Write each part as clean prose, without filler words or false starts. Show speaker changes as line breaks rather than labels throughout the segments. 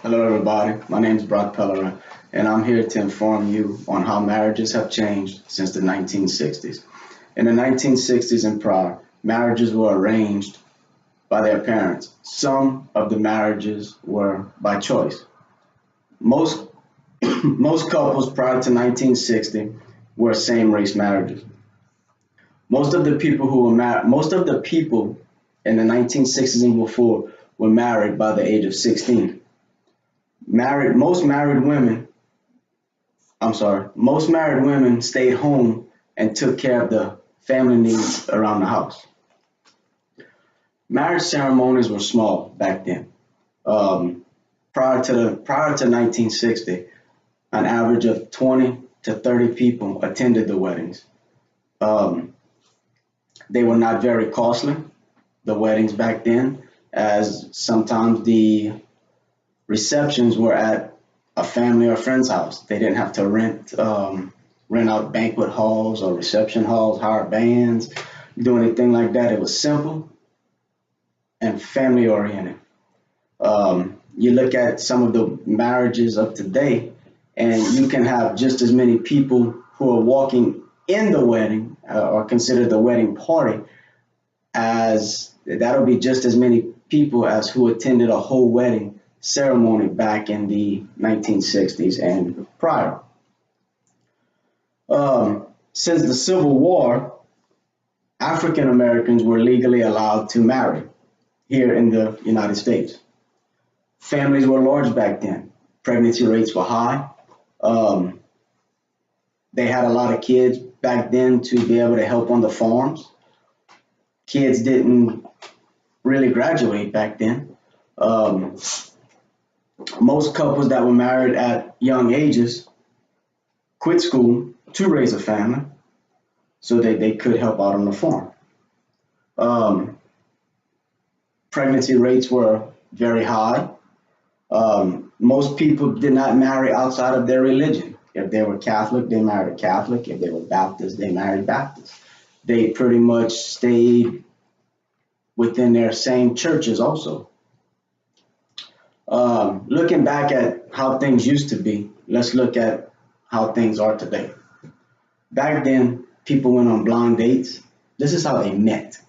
Hello, everybody. My name is Brock Pellerin, and I'm here to inform you on how marriages have changed since the 1960s. In the 1960s and prior, marriages were arranged by their parents. Some of the marriages were by choice. Most most couples prior to 1960 were same-race marriages. Most of the people in the 1960s and before were married by the age of 16. Most married women, most married women stayed home and took care of the family needs around the house. Marriage ceremonies were small back then. Um, prior to 1960, an average of 20 to 30 people attended the weddings. Um, they were not very costly, the weddings back then, as sometimes the receptions were at a family or friend's house. They didn't have to rent out banquet halls or reception halls, hire bands, do anything like that. It was simple and family oriented. You look at some of the marriages of today, and you can have just as many people who are walking in the wedding or consider the wedding party as that'll be just as many people as who attended a whole wedding ceremony back in the 1960s and prior. Since the Civil War, African Americans were legally allowed to marry here in the United States. Families were large back then. Pregnancy rates were high. Um, they had a lot of kids back then to be able to help on the farms. Kids didn't really graduate back then. Um, Most couples that were married at young ages quit school to raise a family so that they could help out on the farm. Um, Pregnancy rates were very high. Most people did not marry outside of their religion. If they were Catholic, they married Catholic. If they were Baptist, they married Baptist. They pretty much stayed within their same churches also. Looking back at how things used to be, let's look at how things are today. Back then, people went on blind dates. This is how they met.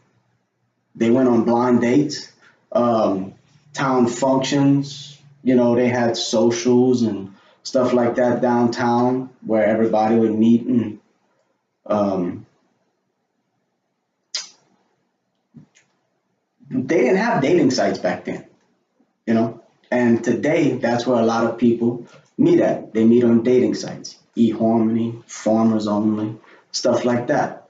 They went on blind dates, um, town functions, they had socials and stuff like that downtown where everybody would meet. And um, they didn't have dating sites back then, you know. And today, that's where a lot of people meet at. They meet on dating sites, eHarmony, Farmers Only, stuff like that.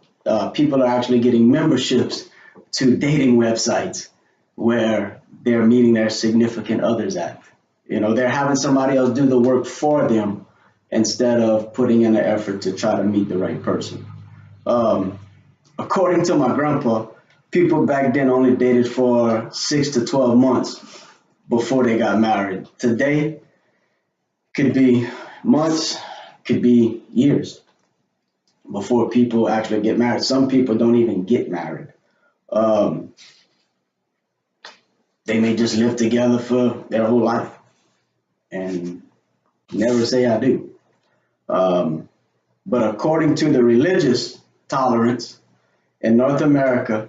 People are actually getting memberships to dating websites where they're meeting their significant others at. They're having somebody else do the work for them instead of putting in an effort to try to meet the right person. Um, According to my grandpa, people back then only dated for 6 to 12 months before they got married. Today could be months, could be years before people actually get married. Some people don't even get married. Um, they may just live together for their whole life and never say I do. Um, but according to the religious tolerance in North America,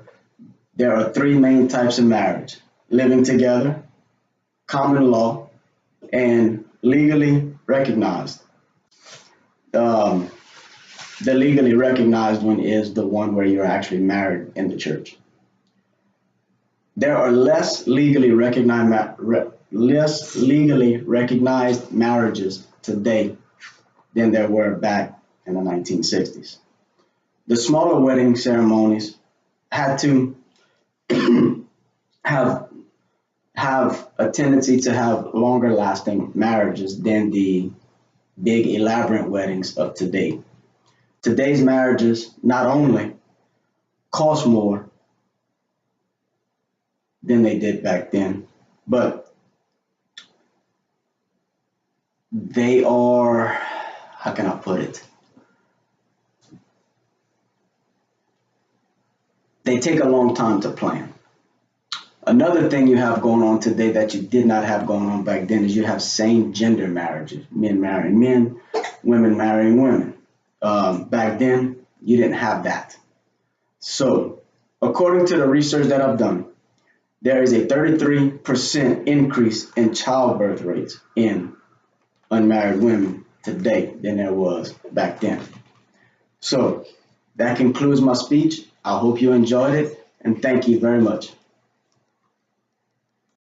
there are three main types of marriage: living together, common law, and legally recognized. Um, the legally recognized one is the one where you're actually married in the church. There are less legally recognized marriages today than there were back in the 1960s. The smaller wedding ceremonies had to have have a tendency to have longer lasting marriages than the big elaborate weddings of today. Today's marriages not only cost more than they did back then, but they are, how can I put it? They take a long time to plan. Another thing you have going on today that you did not have going on back then is you have same gender marriages, men marrying men, women marrying women. Back then, you didn't have that. So, according to the research that I've done, there is a 33% increase in childbirth rates in unmarried women today than there was back then. So, that concludes my speech. I hope you enjoyed it, and thank you very much.